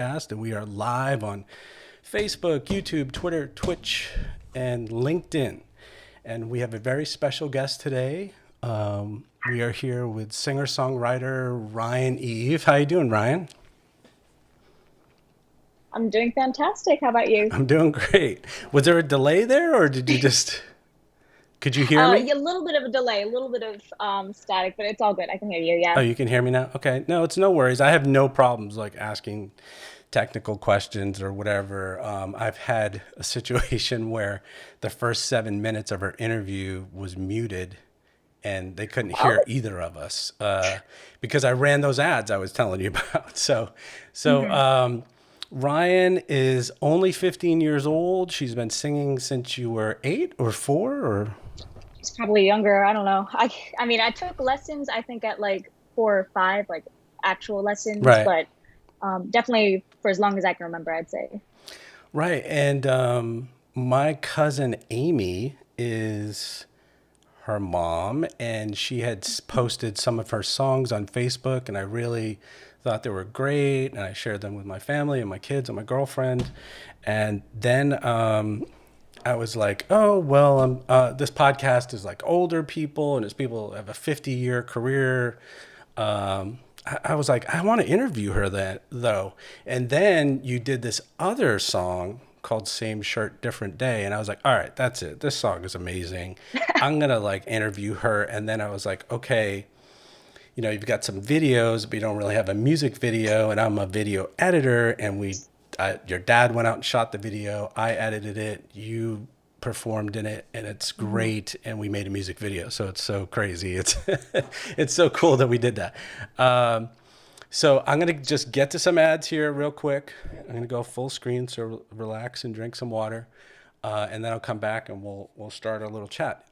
podcast, and we are live on Facebook, YouTube, Twitter, Twitch, and LinkedIn. And we have a very special guest today. We are here with singer-songwriter Ryann Eve. How you doing, Ryan? I'm doing fantastic. How about you? I'm doing great. Was there a delay there, or did you just... Could you hear me? Yeah, a little bit of a delay, a little bit of static, but it's all good. I can hear you. Oh, Yeah. you can hear me now? Okay. No, it's no worries. I have no problems like asking technical questions or whatever. I've had a situation where the first 7 minutes of our interview was muted and they couldn't hear Oh. either of us because I ran those ads I was telling you about. So Mhm. Ryan is only 15 years old. She's been singing since you were 8 or 4 or... It's probably younger. I don't know. I mean, I took lessons, I think at like 4 or 5, like actual lessons, Right. but definitely for as long as I can remember, I'd say. Right. And my cousin Amy is her mom, and she had posted some of her songs on Facebook, and I really thought they were great, and I shared them with my family and my kids and my girlfriend. And then I was like, oh, well, this podcast is like older people, and it's people who have a 50-year career. I was like, I want to interview her then, though. And then you did this other song called Same Shirt, Different Day. And I was like, all right, that's it. This song is amazing. I'm going to like interview her. And then I was like, okay, you know, you've got some videos, but you don't really have a music video. And I'm a video editor. And your dad went out and shot the video. I edited it. You performed in it, and it's Mhm. great. And we made a music video. So it's so crazy. It's, it's so cool that we did that. So I'm going to just get to some ads here real quick. I'm going to go full screen, so relax and drink some water. And then I'll come back and we'll start our little chat.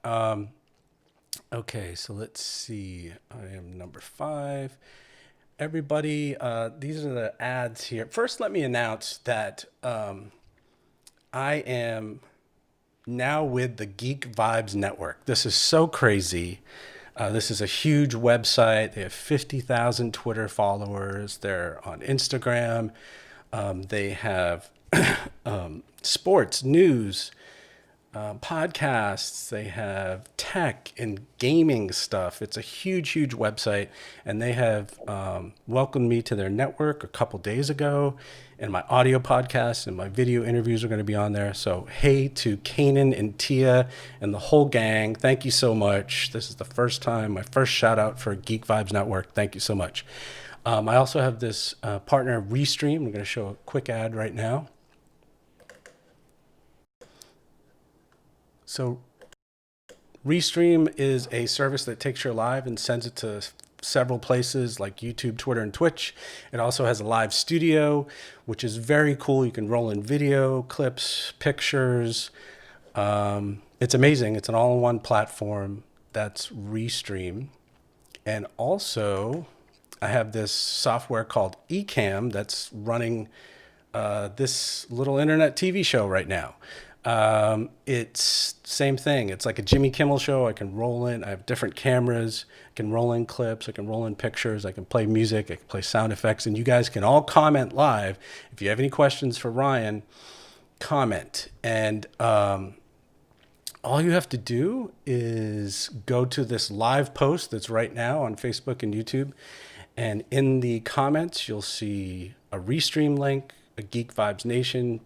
Okay, so let's see. I am number 5. Everybody, these are the ads here. First, let me announce that I am now with the Geek Vibes Network. This is so crazy. This is a huge website. They have 50,000 Twitter followers. They're on Instagram. They have sports, news, podcasts. They have tech and gaming stuff. It's a huge, huge website. And they have welcomed me to their network a couple days ago. And my audio podcasts and my video interviews are going to be on there. So, hey to Kanan and Tia and the whole gang. Thank you so much. This is the first time, my first shout out for Geek Vibes Network. Thank you so much. I also have this partner, Restream. I'm going to show a quick ad right now. So Restream is a service that takes your live and sends it to several places like YouTube, Twitter, and Twitch. It also has a live studio, which is very cool. You can roll in video, clips, pictures. It's amazing. It's an all-in-one platform. That's Restream. And also, I have this software called eCamm that's running this little internet TV show right now. It's same thing. It's like a Jimmy Kimmel show. I can roll in. I have different cameras. I can roll in clips. I can roll in pictures. I can play music. I can play sound effects. And you guys can all comment live. If you have any questions for Ryan, comment. And all you have to do is go to this live post that's right now on Facebook and YouTube. And in the comments, you'll see a Restream link, a Geek Vibes Nation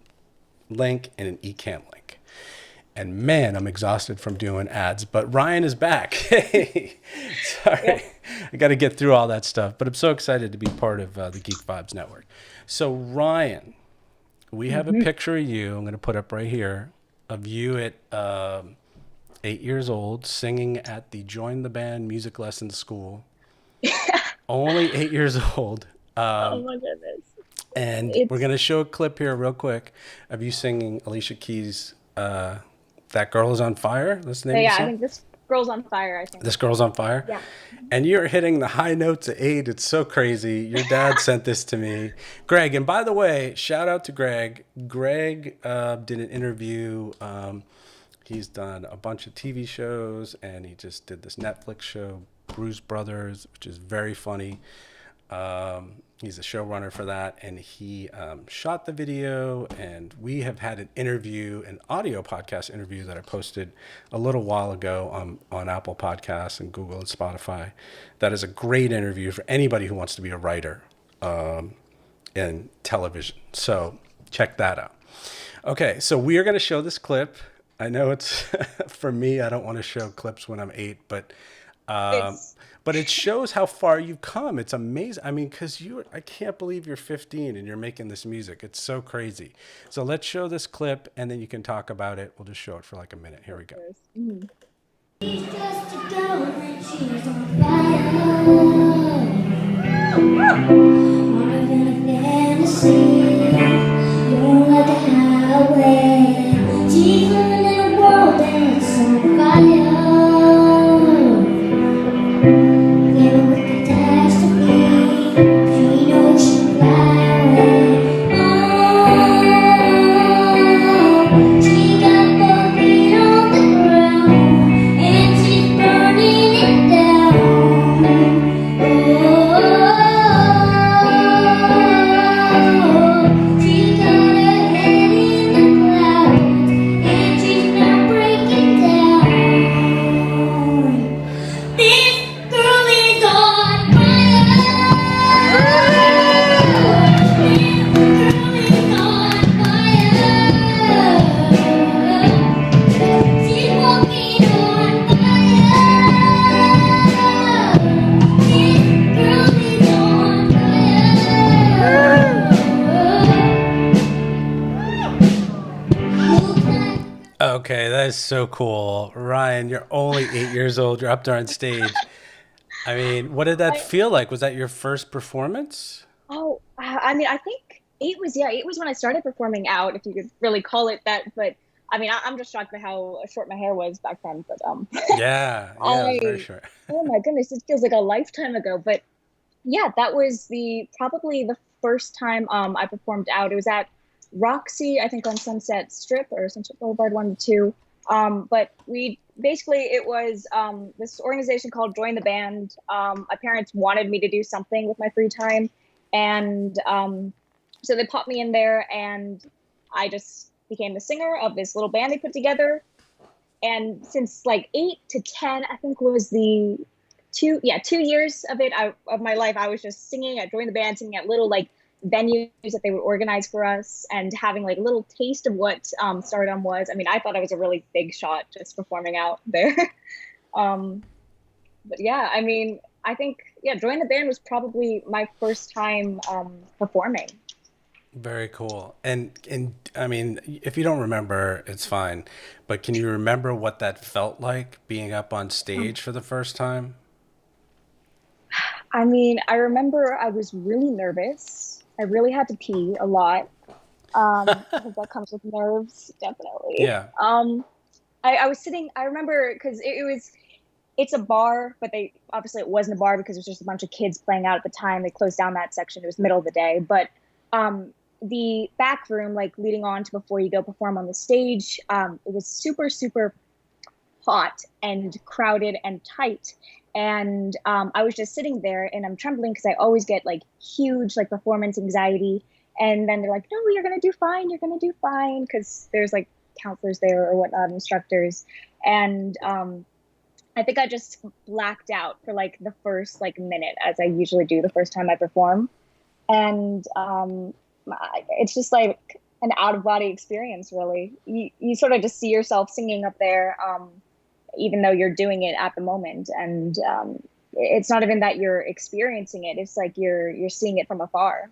link, and an eCamm link. And man, I'm exhausted from doing ads, but Ryan is back. Hey, sorry. Yep. I got to get through all that stuff, but I'm so excited to be part of the Geek Vibes Network. So Ryan, we have a Mhm. picture of you. I'm going to put up right here of you at 8 years old singing at the Join the Band music lessons school. Only 8 years old. Oh my goodness. And we're It's going to show a clip here real quick of you singing Alicia Keys' That Girl Is on Fire. That's the name of the yeah, I song. think this girl's on fire, I think. This Girl's on Fire. Yeah. And you're hitting the high notes at 8. It's so crazy. Your dad sent this to me. Greg, and by the way, shout out to Greg. Greg did an interview. He's done a bunch of TV shows, and he just did this Netflix show, Bruce Brothers, which is very funny. He's a showrunner for that, and he shot the video. And we have had an audio podcast interview that I posted a little while ago on Apple Podcasts and Google and Spotify. That is a great interview for anybody who wants to be a writer in television. So check that out. Okay, so we are going to show this clip. I know it's for me. I don't want to show clips when I'm 8, It's but it shows how far you've come. It's amazing. I mean, because I can't believe you're 15 and you're making this music. It's so crazy. So let's show this clip and then you can talk about it. We'll just show it for like a minute. Here we go. Mhm. She's just a girl and she's on fire. More than a fantasy. You're like a highway. She's living in a world that's on fire. Filled with catastrophe. She knows she'll fly away. Oh, she got both feet on the ground. And she's burning it down. Oh, she got her head in the clouds, and she's not breaking down. This girl is on fire. This girl is on fire. She's walking on fire. This girl is on fire. Okay, that is so cool. Ryan, you're only 8 years old. You're up there on stage. I mean, what did that I feel like? Was that your first performance? Oh, I mean, I think 8 was when I started performing out, if you could really call it that. But I mean, I'm just shocked by how short my hair was back then. But Yeah, yeah, it was very I short. oh my goodness, it feels like a lifetime ago. But yeah, that was the probably the first time I performed out. It was at Roxy, I think on Sunset Strip or Sunset Boulevard, one of the two. But we basically it was this organization called Join the Band. My parents wanted me to do something with my free time, and so they popped me in there, and I just became the singer of this little band they put together. And since like 8 to 10, I think was the 2 years of of my life, I was just singing at Join the Band, singing at little like venues that they would organize for us, and having like a little taste of what Stardom was. I mean, I thought I was a really big shot just performing out there. um, but yeah, I mean, I think Join the Band was probably my first time performing. Very cool. And I mean, if you don't remember, it's fine. But can you remember what that felt like being up on stage for the first time? I mean, I remember I was really nervous. I really had to pee a lot. I think that comes with nerves, definitely. Yeah. I was sitting, I remember because it's a bar, but they obviously it wasn't a bar because it was just a bunch of kids playing out at the time. They closed down that section. It was middle of the day. But the back room, like leading on to before you go perform on the stage, it was super, super hot and crowded and tight. And I was just sitting there and I'm trembling because I always get like huge like performance anxiety. And then they're like, no, you're going to do fine. You're going to do fine. Because there's like counselors there or whatnot, instructors. And I think I just blacked out for like the first like minute, as I usually do the first time I perform. And it's just like an out of body experience, really. You sort of just see yourself singing up there, even though you're doing it at the moment. And it's not even that you're experiencing it. It's like you're seeing it from afar.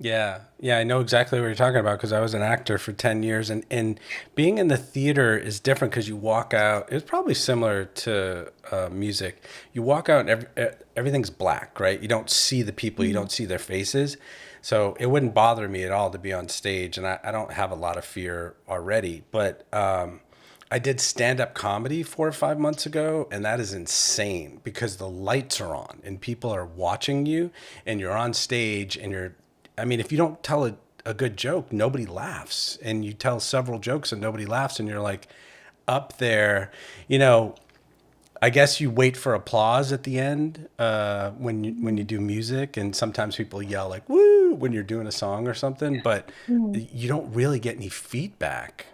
Yeah, yeah, I know exactly what you're talking about because I was an actor for 10 years and being in the theater is different because you walk out, it's probably similar to music. You walk out and everything's black, right? You don't see the people, you don't see their faces. So it wouldn't bother me at all to be on stage and I don't have a lot of fear already, but I did stand-up comedy 4 or 5 months ago, and that is insane because the lights are on and people are watching you and you're on stage and I mean, if you don't tell a good joke, nobody laughs. And you tell several jokes and nobody laughs and you're like up there, you know, I guess you wait for applause at the end when you do music, and sometimes people yell like "woo" when you're doing a song or something, but you don't really get any feedback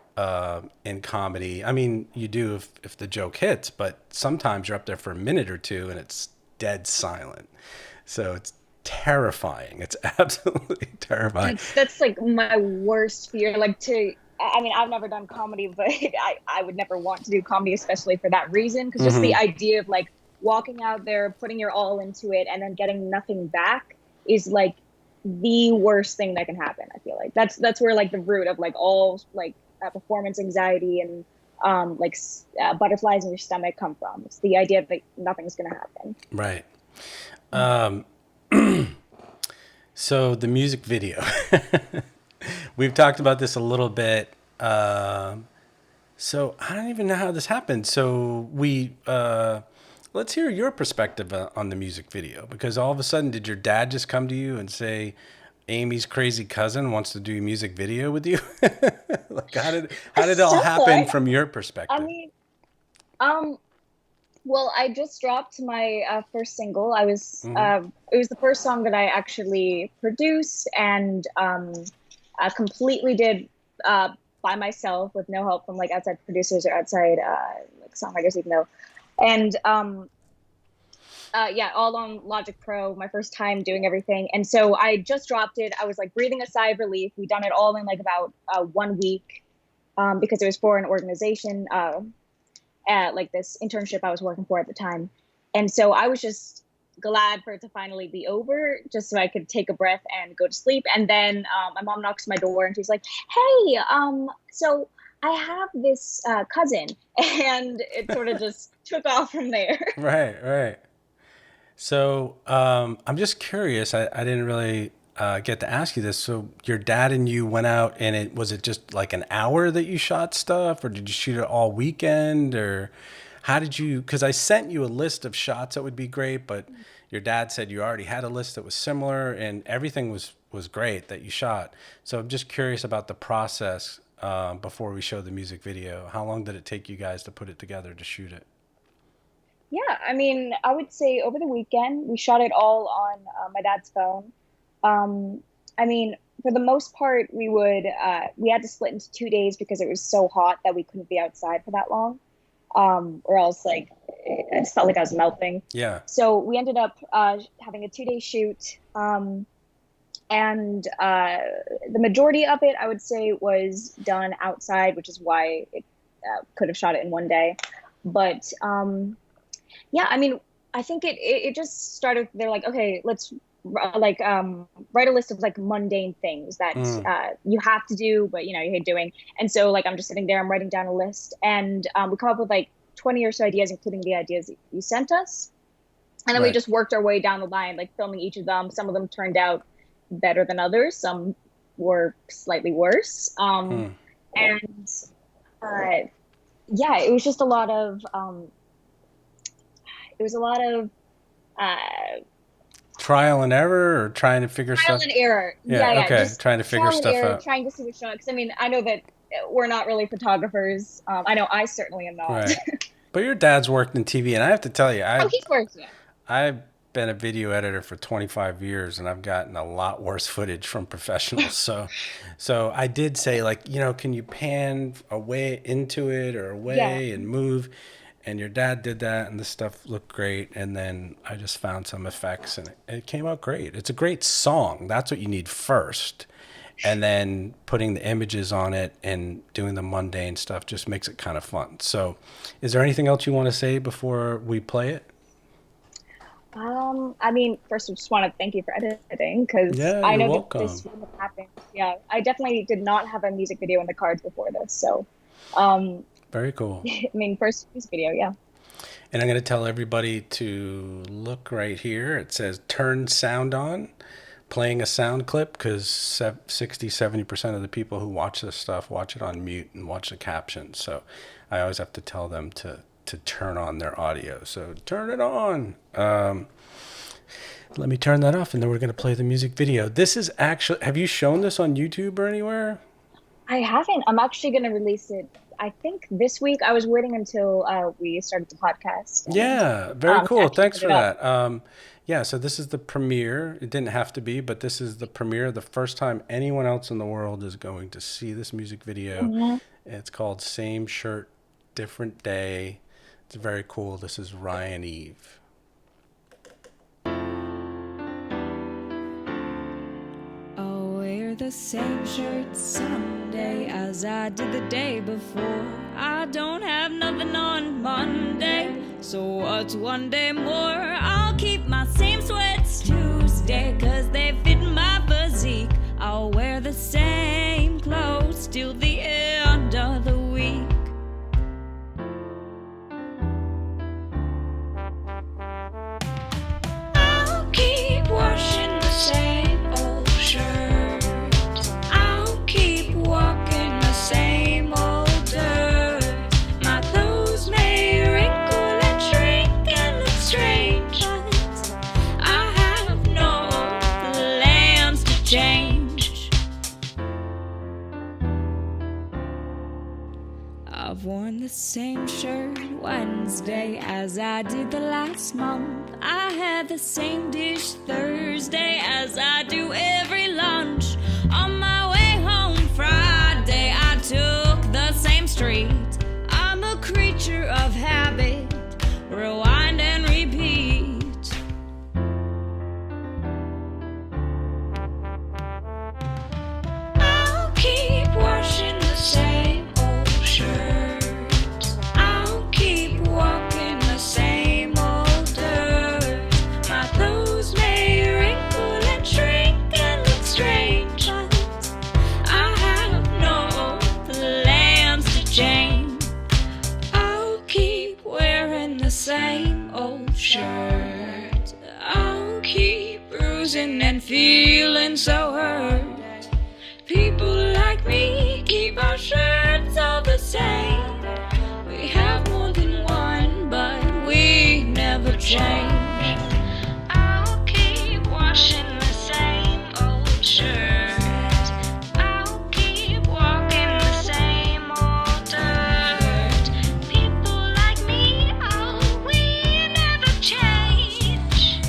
in comedy. I mean, you do if the joke hits, but sometimes you're up there for a minute or two and it's dead silent. So it's terrifying. It's absolutely terrifying. That's like my worst fear. Like I mean, I've never done comedy, but I would never want to do comedy, especially for that reason. Because just the idea of like walking out there, putting your all into it, and then getting nothing back is like the worst thing that can happen. I feel like that's where like the root of like all like performance anxiety and butterflies in your stomach come from. It's the idea that nothing's going to happen. Right. So the music video. We've talked about this a little bit. So I don't even know how this happened. So let's hear your perspective on the music video, because all of a sudden, did your dad just come to you and say, Amy's crazy cousin wants to do a music video with you? Like, how did it all happen from your perspective? I mean, well, I just dropped my first single. It was the first song that I actually produced and completely did by myself with no help from like outside producers or outside like songwriters even though. And all on Logic Pro, my first time doing everything. And so I just dropped it. I was like breathing a sigh of relief. We'd done it all in like about 1 week because it was for an organization, like this internship I was working for at the time. And so I was just glad for it to finally be over, just so I could take a breath and go to sleep. And then my mom knocks on my door and she's like, hey, so I have this cousin. And it sort of just took off from there. Right. So I'm just curious. I didn't really get to ask you this. So your dad and you went out, and was it just like an hour that you shot stuff, or did you shoot it all weekend, or how did you? Because I sent you a list of shots that would be great, but your dad said you already had a list that was similar, and everything was great that you shot. So I'm just curious about the process before we show the music video. How long did it take you guys to put it together to shoot it? Yeah, I mean, I would say over the weekend, we shot it all on my dad's phone. I mean, for the most part, we had to split into 2 days because it was so hot that we couldn't be outside for that long. Or else like, it just felt like I was melting. Yeah. So we ended up having a 2-day shoot. And the majority of it, I would say, was done outside, which is why it could have shot it in 1 day. But yeah, I mean, I think it just started. They're like, okay, let's write a list of like mundane things that you have to do, but you hate doing. And so like I'm just sitting there, I'm writing down a list, and we come up with like 20 or so ideas, including the ideas that you sent us. And then we just worked our way down the line, like filming each of them. Some of them turned out better than others. Some were slightly worse. And yeah, it was just a lot of. It was a lot of trial and error, or trying to figure trial stuff. and error. Yeah, okay. Just Trying to figure stuff out. Trying to see what's showing. Because I mean, I know that we're not really photographers. I know I certainly am not. Right. But your dad's worked in TV, and I have to tell you, he's worked. Yeah. I've been a video editor for 25 years, and I've gotten a lot worse footage from professionals. So I did say, like, can you pan away into it or away and move? And your dad did that, and the stuff looked great. And then I just found some effects, and it came out great. It's a great song. That's what you need first. And then putting the images on it and doing the mundane stuff just makes it kind of fun. So is there anything else you want to say before we play it? I mean, first I just want to thank you for editing, because I know that this wouldn't have happened. Yeah, I definitely did not have a music video in the cards before this. So very cool. I mean, first music video, yeah. And I'm going to tell everybody to look right here. It says turn sound on, playing a sound clip, because 60-70% of the people who watch this stuff watch it on mute and watch the captions. So I always have to tell them to turn on their audio. So turn it on. Let me turn that off, and then we're going to play the music video. This is actually, have you shown this on YouTube or anywhere? I haven't. I'm actually going to release it I think this week. I was waiting until we started the podcast and Yeah, very to cool. actually Thanks put for it up. that. Yeah, so this is the premiere. It didn't have to be, but this is the premiere. The first time anyone else in the world is going to see this music video. Mhm. It's called Same Shirt, Different Day. It's very cool. This is Ryann Eve. I'll wear the same shirt Sunday as I did the day before. I don't have nothing on Monday, so what's one day more? I'll keep my same sweats Tuesday, 'cause they fit my physique. I'll wear the same clothes till the end of the week. I'll keep washing the same old shirt. I'll keep walking the same old dirt. My clothes may wrinkle and shrink and look strange, but I have no plans to change. I've worn the same shirt Wednesday as I did the last month. I had the same dish Thursday as I do every lunch. On my way home Friday, I took the same street. I'm a creature of habit, rewind and repeat. I'll keep washing the same old shirt. I'll keep walking the same old dirt. My clothes may wrinkle and shrink and look strange, but I have no plans to change. I'll keep wearing the same old shirt. I'll keep bruising and feeling so hurt. People like me keep our shirts all the same. We have more than one, but we never change. I'll keep washing the same old shirt. I'll keep walking the same old dirt. People like me, oh, we never change.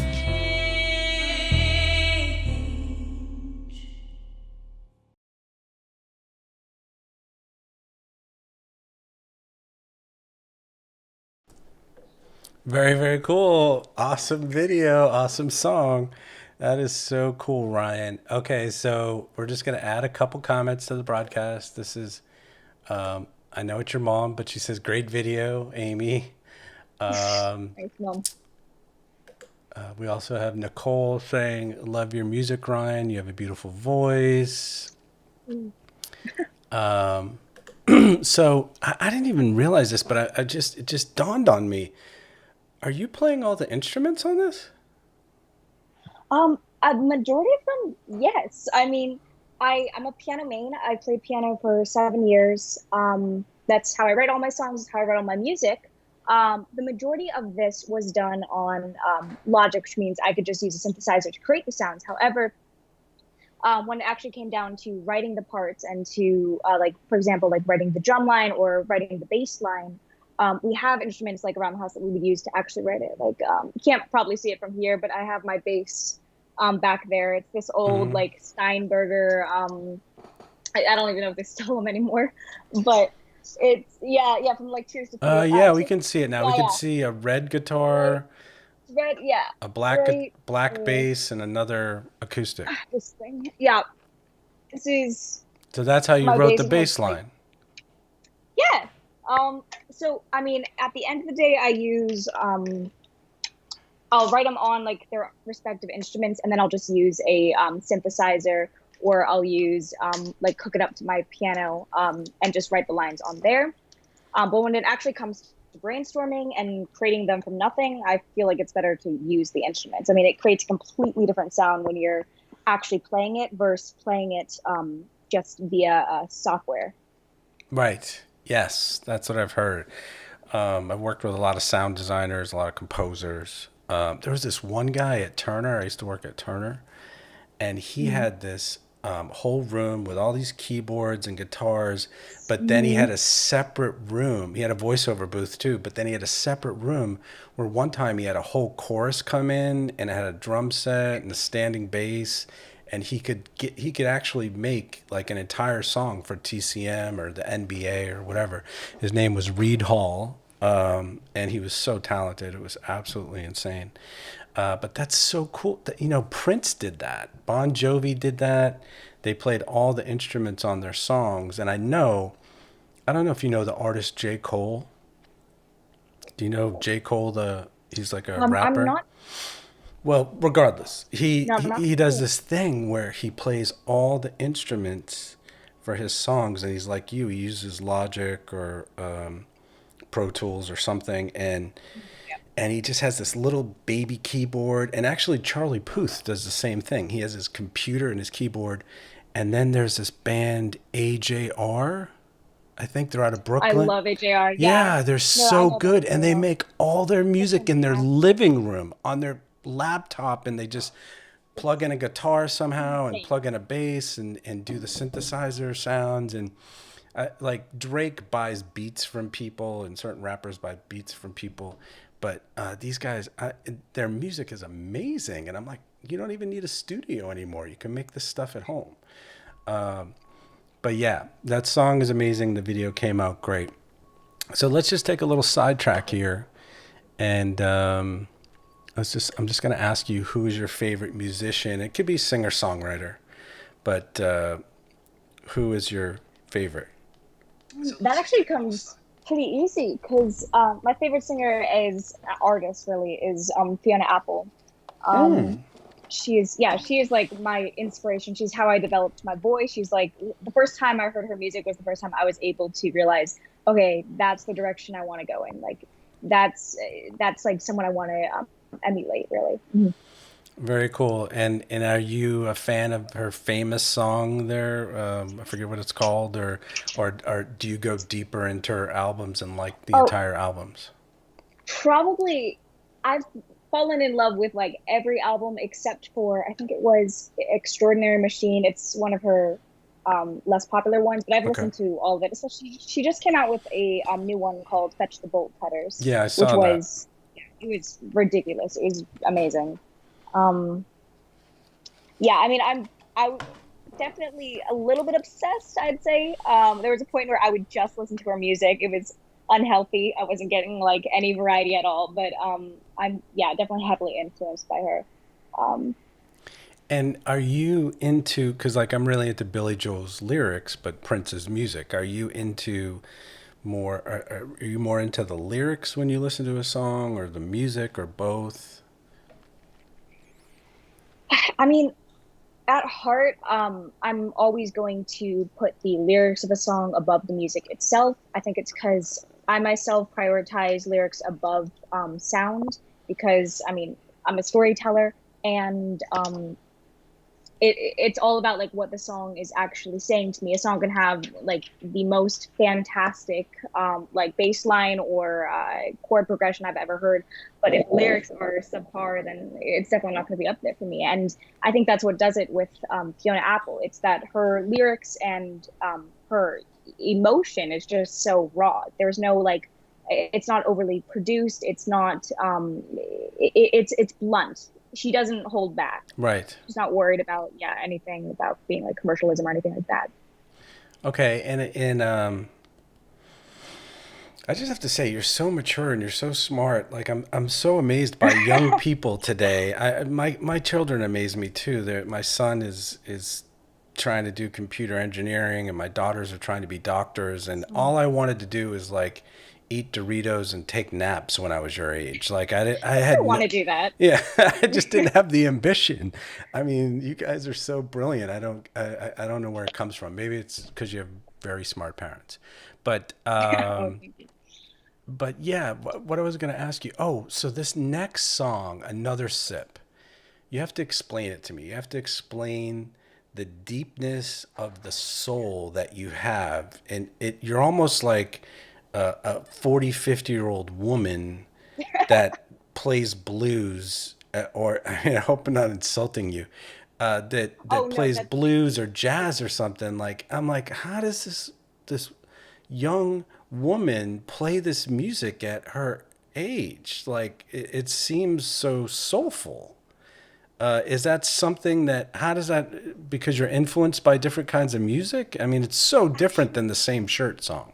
Very, very cool. Awesome video. Awesome song. That is so cool, Ryan. Okay, so we're just going to add a couple comments to the broadcast. This is, I know it's your mom, but she says, great video, Amy. Thanks, Mom. We also have Nicole saying, love your music, Ryan. You have a beautiful voice. So I didn't even realize this, but it just dawned on me. Are you playing all the instruments on this? A majority of them, yes. I mean, I'm a piano main. I played piano for 7 years. That's how I write all my songs. That's how I write all my music. The majority of this was done on Logic, which means I could just use a synthesizer to create the sounds. However, when it actually came down to writing the parts and to, like, for example, like writing the drum line or writing the bass line, we have instruments like around the house that we would use to actually write it. Like, you can't probably see it from here, but I have my bass back there. It's this old like Steinberger. I don't even know if they sell them anymore, but it's yeah from like Cheers to Freedom. Yeah, So we can see it now. yeah, We can yeah. see a red guitar, It's red, yeah. a black Right. black bass, and another acoustic. This thing, yeah. This is So that's how you my wrote the bass bass is, like, line. yeah. So I mean, at the end of the day, I use I'll write them on like their respective instruments, and then I'll just use a synthesizer, or I'll use like hook it up to my piano and just write the lines on there. But when it actually comes to brainstorming and creating them from nothing, I feel like it's better to use the instruments. I mean, it creates a completely different sound when you're actually playing it versus playing it just via software. Right. Yes, that's what I've heard. I've worked with a lot of sound designers, a lot of composers. There was this one guy at Turner. I used to work at Turner, and he had this whole room with all these keyboards and guitars, but then he had a separate room. He had a voiceover booth too, but then he had a separate room where one time he had a whole chorus come in and it had a drum set and a standing bass, and he could actually make like an entire song for TCM or the NBA or whatever. His name was Reed Hall, and he was so talented. It was absolutely insane. But that's so cool that, Prince did that. Bon Jovi did that. They played all the instruments on their songs. And I don't know if you know the artist J. Cole. Do you know J. Cole? He's like a rapper. I'm not. Well, regardless, he No, I'm not he does sure. this thing where he plays all the instruments for his songs, and he's like you. He uses Logic or Pro Tools or something, and he just has this little baby keyboard. And actually, Charlie Puth does the same thing. He has his computer and his keyboard, and then there's this band AJR. I think they're out of I Brooklyn. love AJR. Yeah. Yeah, they're No, I so know them good, and very they well. make all their music in their Yeah. living room on their laptop, and they just plug in a guitar somehow and Insane. plug in a bass and do the synthesizer sounds. And like Drake buys beats from people, and certain rappers buy beats from people, but these guys, their music is amazing, and I'm like, you don't even need a studio anymore. You can make this stuff at home. But yeah, that song is amazing. The video came out great. So let's just take a little sidetrack here, and I'm just going to ask you, who is your favorite musician? It could be singer songwriter, but who is your favorite? That actually comes pretty easy because my favorite singer is artist really is Fiona Apple. She is like my inspiration. She's how I developed my voice. She's like the first time I heard her music was the first time I was able to realize, okay, that's the direction I want to go in. Like that's like someone I want to emulate really. Very cool. And are you a fan of her famous song there? I forget what it's called, or do you go deeper into her albums and like the Oh, entire albums? probably I've fallen in love with like every album except for I think it was Extraordinary Machine. It's one of her less popular ones, but I've Okay. listened to all of it. Especially she just came out with a new one called Fetch the Bolt Cutters, Yeah, I which saw that. was it was ridiculous. It was amazing. Yeah, I mean I definitely a little bit obsessed, I'd say. There was a point where I would just listen to her music. It was unhealthy. I wasn't getting like any variety at all, but I'm definitely heavily influenced by her. And are you into, because like I'm really into Billy Joel's lyrics, but Prince's music. Are you into are you more into the lyrics when you listen to a song, or the music, or both? I mean, at heart, I'm always going to put the lyrics of a song above the music itself. I think it's because I myself prioritize lyrics above sound because, I mean, I'm a storyteller, and it's all about like what the song is actually saying to me. A song can have like the most fantastic like bass line or chord progression I've ever heard, but if lyrics are subpar, then it's definitely not going to be up there for me. And I think that's what does it with Fiona Apple. It's that her lyrics and her emotion is just so raw. There's no like, it's not overly produced. It's not it's blunt. She doesn't hold back. Right. She's not worried about anything about being like commercialism or anything like that. Okay. And I just have to say, you're so mature and you're so smart. Like I'm so amazed by young people today. My children amaze me too. My son is trying to do computer engineering, and my daughters are trying to be doctors. And all I wanted to do is like eat Doritos and take naps when I was your age. Like I had I want to do that. yeah, I just didn't have the ambition. I mean, you guys are so brilliant. I don't know where it comes from. Maybe it's because you have very smart parents. But Oh, thank you. but yeah, what I was going to ask you. Oh, so this next song, Another Sip, you have to explain it to me. You have to explain the deepness of the soul that you have. And you're almost like a 40, 50-year-old woman that plays blues, or I hope I'm not insulting you. that Oh, no, plays that's blues or jazz or something. Like, I'm like, how does this young woman play this music at her age? Like, it seems so soulful. Is that something that, how does that, because you're influenced by different kinds of music? I mean, it's so different than the Same Shirt song.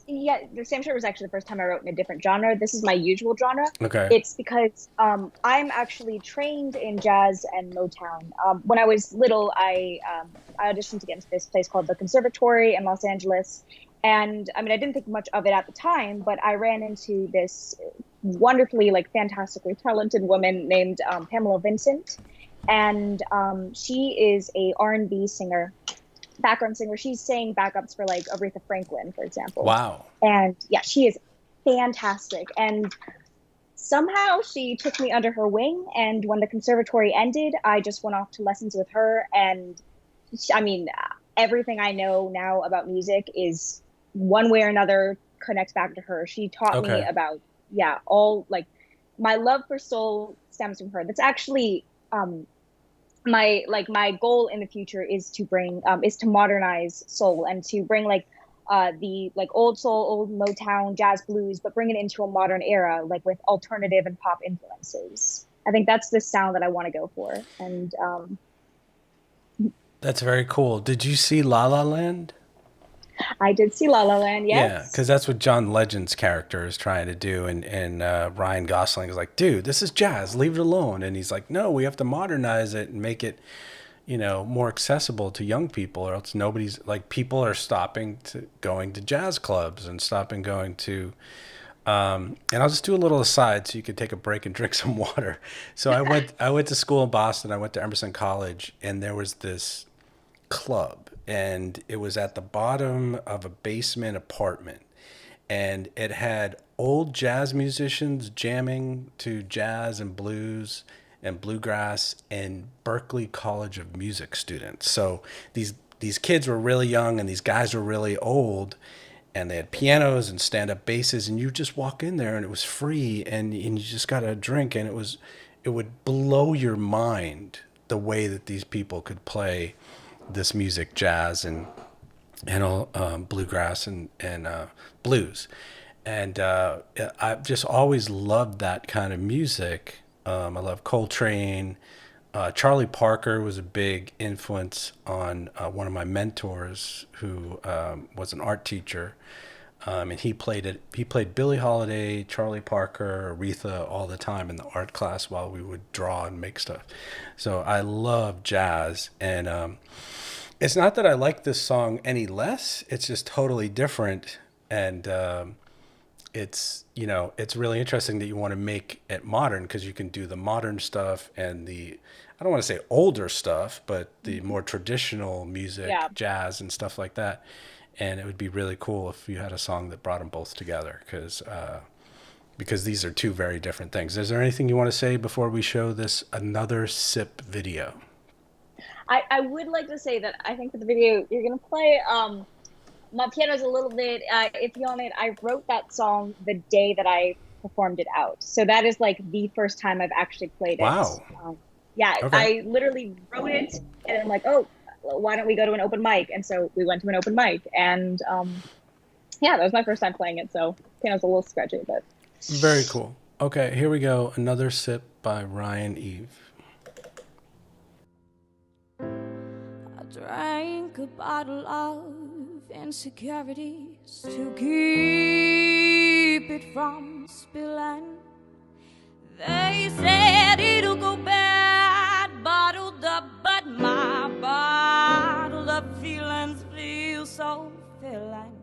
yeah, the Same Shirt was actually the first time I wrote in a different genre. This is my usual genre. Okay. It's because I'm actually trained in jazz and Motown. When I was little, I auditioned to get into this place called the Conservatory in Los Angeles. And I mean, I didn't think much of it at the time, but I ran into this wonderfully, like, fantastically talented woman named Pamela Vincent. And she is a R&B singer, background singer. She's sang backups for like Aretha Franklin, for example. Wow. And yeah, she is fantastic. And somehow she took me under her wing. And when the conservatory ended, I just went off to lessons with her. And I mean, everything I know now about music is one way or another connects back to her. She taught me Okay. about, yeah, all, like, my love for soul stems from her. That's actually my goal in the future is to bring is to modernize soul and to bring like the like old soul, old Motown, jazz, blues, but bring it into a modern era, like with alternative and pop influences. I think that's the sound that I want to go for. And That's very cool. Did you see La La Land? I did see La La Land, Yeah, yes. because that's what John Legend's character is trying to do, and Ryan Gosling is like, dude, this is jazz, leave it alone. And he's like, no, we have to modernize it and make it, more accessible to young people, or else nobody's like, people are stopping to going to jazz clubs and stopping going to. And I'll just do a little aside so you can take a break and drink some water. So I went to school in Boston. I went to Emerson College, and there was this club, and it was at the bottom of a basement apartment, and it had old jazz musicians jamming to jazz and blues and bluegrass and Berklee College of Music students. So these kids were really young and these guys were really old, and they had pianos and stand-up basses, and you just walk in there and it was free, and you just got a drink, and it would blow your mind the way that these people could play this music, jazz and bluegrass and blues. And I've just always loved that kind of music. I love Coltrane. Charlie Parker was a big influence on one of my mentors, who was an art teacher. And he played Billie Holiday, Charlie Parker, Aretha all the time in the art class while we would draw and make stuff. So I love jazz, and it's not that I like this song any less. It's just totally different, and it's really interesting that you want to make it modern, because you can do the modern stuff and I don't want to say older stuff, but the more traditional music, Yeah. jazz and stuff like that. And it would be really cool if you had a song that brought them both together, because these are two very different things. Is there anything you want to say before we show this Another Sip video? I would like to say that I think for the video you're gonna play, my piano's a little bit iffy on it. I wrote that song the day that I performed it out, so that is like the first time I've actually played it. Wow. Yeah, Okay. I literally wrote it, and I'm like, oh, why don't we go to an open mic? And so we went to an open mic, and yeah, that was my first time playing it, so piano's a little sketchy, but Very cool. Okay, here we go. Another Sip by Ryann Eve. I drank a bottle of insecurities to keep it from spilling. They said it'll go bad, bottled up, but my bottled up feelings feel so filling.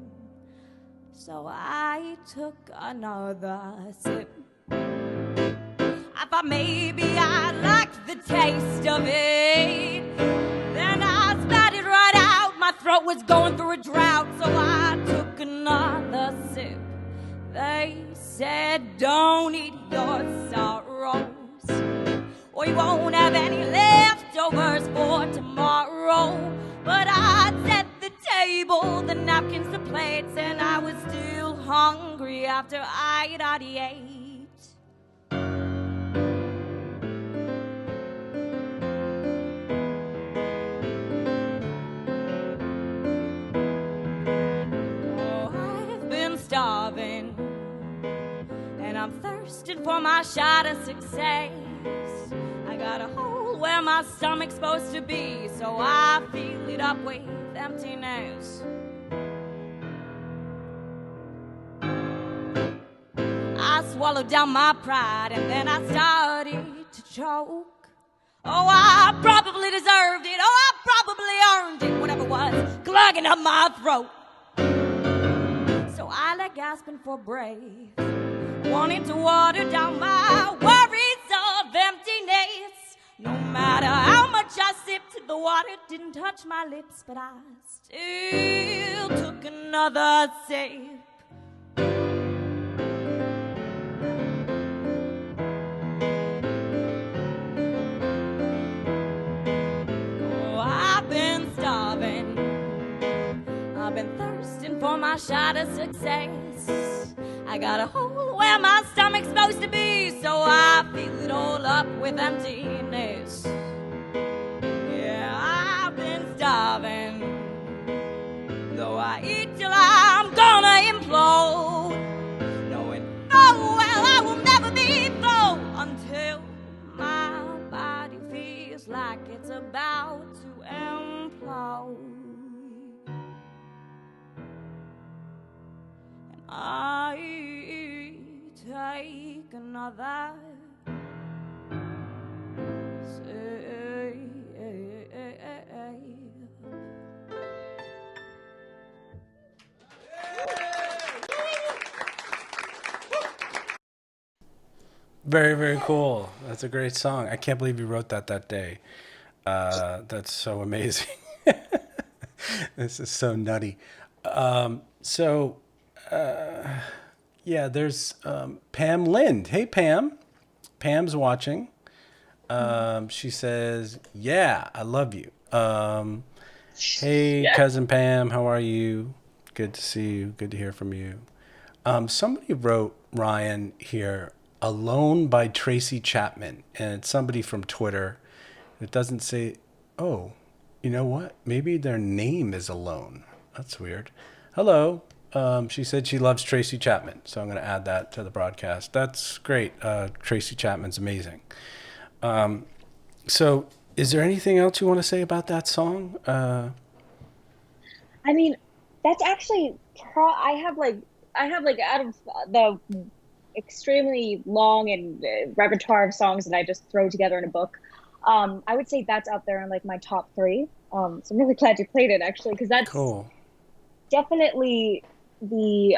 So I took another sip. I thought maybe I liked the taste of it. Then I spat it right out. My throat was going through a drought, so I took another sip. They said, don't eat your sorrows, or you won't have any leftovers for tomorrow. But I set the table, the napkins, the plates, and I was still hungry after I'd already ate. I'm thirsting for my shot of success. I got a hole where my stomach's supposed to be, so I fill it up with emptiness. I swallowed down my pride and then I started to choke. Oh, I probably deserved it. Oh, I probably earned it. Whatever was clogging up my throat. So I lay gasping for breath, wanting to water down my worries of emptiness. No matter how much I sipped, the water didn't touch my lips, but I still took another sip. I've been thirsting for my shot of success. I got a hole where my stomach's supposed to be, so I fill it all up with emptiness. Yeah, I've been starving, though I eat till I'm gonna implode, knowing full well I will never be full until my body feels like it's about to implode. I take another sip. Very, very cool. That's a great song. I can't believe you wrote that day. That's so amazing. This is so nutty. Yeah, there's Pam Lind. Hey, Pam. Pam's watching. She says, yeah, I love you. Hey, cousin Pam, how are you? Good to see you. Good to hear from you. Somebody wrote, Ryan, here, Alone by Tracy Chapman. And it's somebody from Twitter. It doesn't say, oh, you know what? Maybe their name is Alone. That's weird. Hello. She said she loves Tracy Chapman, so I'm going to add that to the broadcast. That's great. Tracy Chapman's amazing. So is there anything else you want to say about that song? I mean, that's actually I have like out of the extremely long and repertoire of songs that I just throw together in a book, I would say that's up there in like my top 3. So I'm really glad you played it, actually, because that's cool. Definitely the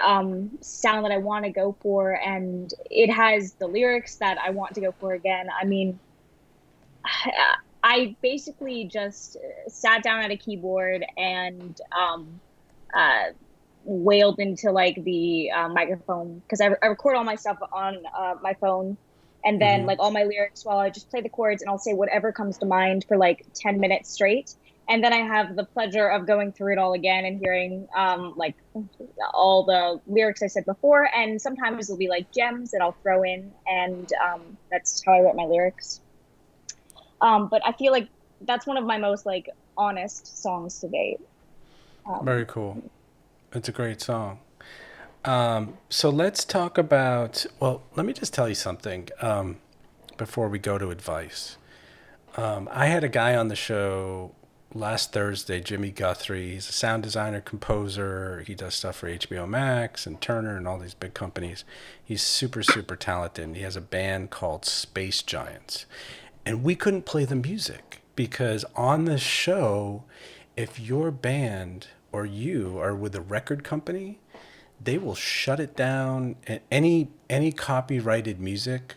sound that I want to go for, and it has the lyrics that I want to go for again. I mean, I basically just sat down at a keyboard and wailed into like the microphone, because I record all my stuff on my phone, and then like all my lyrics while I just play the chords, and I'll say whatever comes to mind for like 10 minutes straight. And then I have the pleasure of going through it all again and hearing like all the lyrics I said before. And sometimes it'll be like gems that I'll throw in, and that's how I write my lyrics. But I feel like that's one of my most like honest songs to date. Very cool. It's a great song. So let's talk about, well, let me just tell you something before we go to advice. I had a guy on the show last Thursday, Jimmy Guthrie. He's a sound designer, composer. He does stuff for HBO Max and Turner and all these big companies. He's super, super talented. And he has a band called Space Giants. And we couldn't play the music because on the show, if your band or you are with a record company, they will shut it down. And any copyrighted music,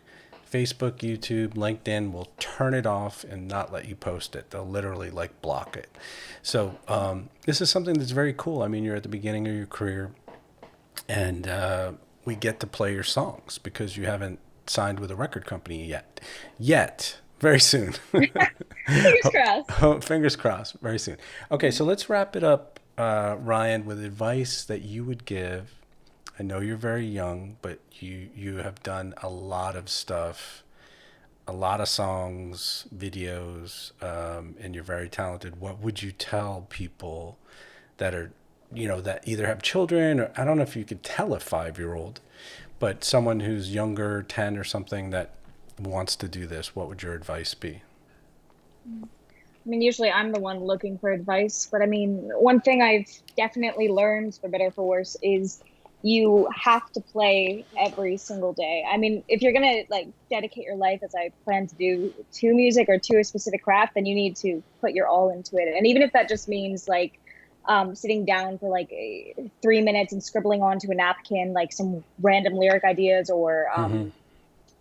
Facebook, YouTube, LinkedIn will turn it off and not let you post it. They'll literally like block it. So this is something that's very cool. I mean, you're at the beginning of your career, and we get to play your songs because you haven't signed with a record company yet. Very soon. Fingers crossed. Fingers crossed. Very soon. Okay, so let's wrap it up, Ryan, with advice that you would give. I know you're very young, but you have done a lot of stuff, a lot of songs, videos, and you're very talented. What would you tell people that are that either have children, or I don't know if you could tell a 5-year-old, but someone who's younger, 10 or something, that wants to do this, what would your advice be? I mean, usually I'm the one looking for advice, but I mean, one thing I've definitely learned, for better or for worse, is you have to play every single day. I mean, if you're gonna like dedicate your life, as I plan to do, to music or to a specific craft, then you need to put your all into it. And even if that just means like sitting down for like 3 minutes and scribbling onto a napkin like some random lyric ideas, or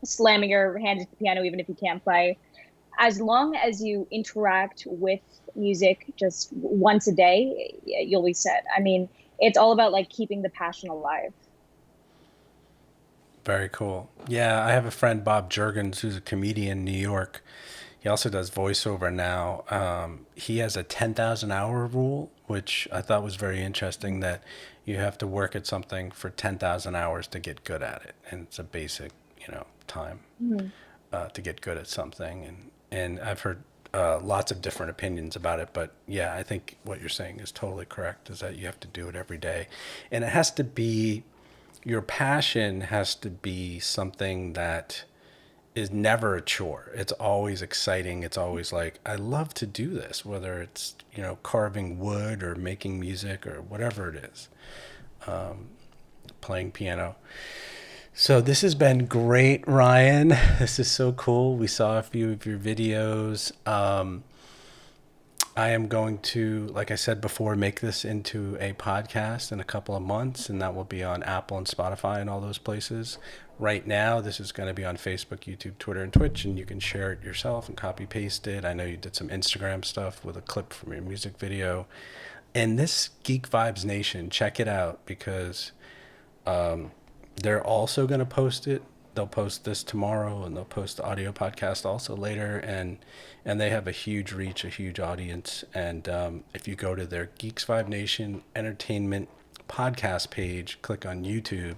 slamming your hand at the piano, even if you can't play, as long as you interact with music just once a day, you'll be set. I mean, it's all about like keeping the passion alive. Very cool. Yeah, I have a friend, Bob Jurgens, who's a comedian in New York. He also does voiceover now. He has a 10,000 hour rule, which I thought was very interesting, that you have to work at something for 10,000 hours to get good at it. And it's a basic, time to get good at something. And I've heard lots of different opinions about it. But yeah, I think what you're saying is totally correct, is that you have to do it every day. And it has to be, your passion has to be something that is never a chore. It's always exciting. It's always like, I love to do this, whether it's, carving wood or making music or whatever it is, playing piano. So this has been great, Ryan. This is so cool. We saw a few of your videos. I am going to, like I said before, make this into a podcast in a couple of months, and that will be on Apple and Spotify and all those places. Right now, this is going to be on Facebook, YouTube, Twitter, and Twitch, and you can share it yourself and copy paste it. I know you did some Instagram stuff with a clip from your music video. And this Geek Vibes Nation, check it out, because they're also going to post it. They'll post this tomorrow, and they'll post the audio podcast also later. And they have a huge reach, a huge audience. And if you go to their Geeks Vibe Nation Entertainment podcast page, click on YouTube,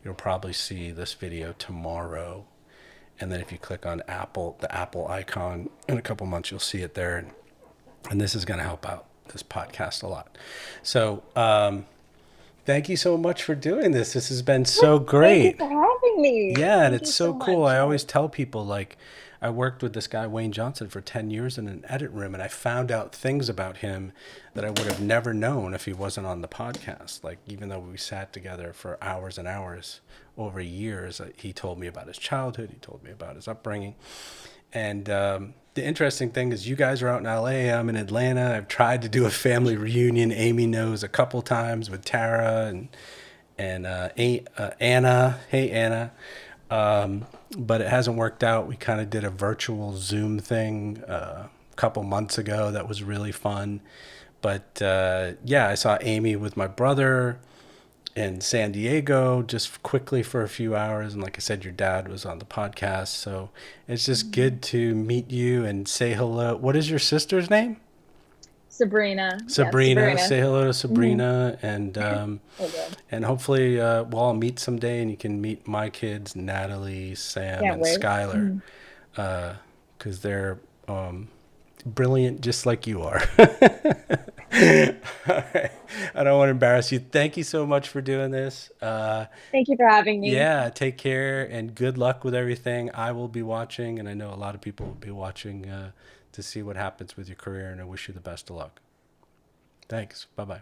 you'll probably see this video tomorrow. And then if you click on Apple, the Apple icon, in a couple months, you'll see it there. And this is going to help out this podcast a lot. So, thank you so much for doing this. This has been so great. Thank you for having me. Yeah, and Thank it's you so cool. much. I always tell people, like, I worked with this guy, Wayne Johnson, for 10 years in an edit room, and I found out things about him that I would have never known if he wasn't on the podcast. Like, even though we sat together for hours and hours over years, he told me about his childhood. He told me about his upbringing. And the interesting thing is, you guys are out in LA. I'm in Atlanta. I've tried to do a family reunion. Amy knows, a couple times, with Tara and Anna. Hey, Anna. But it hasn't worked out. We kind of did a virtual Zoom thing a couple months ago that was really fun. But yeah, I saw Amy with my brother in San Diego just quickly for a few hours. And like I said, your dad was on the podcast. So it's just good to meet you and say hello. What is your sister's name? Sabrina. Sabrina. Yeah, Sabrina. Say hello to Sabrina. And Okay. and hopefully we'll all meet someday, and you can meet my kids, Natalie, Sam, Can't and wait. Skylar, because they're brilliant just like you are. All right. I don't want to embarrass you. Thank you so much for doing this. Thank you for having me. Yeah, take care and good luck with everything. I will be watching, and I know a lot of people will be watching to see what happens with your career, and I wish you the best of luck. Thanks. Bye-bye.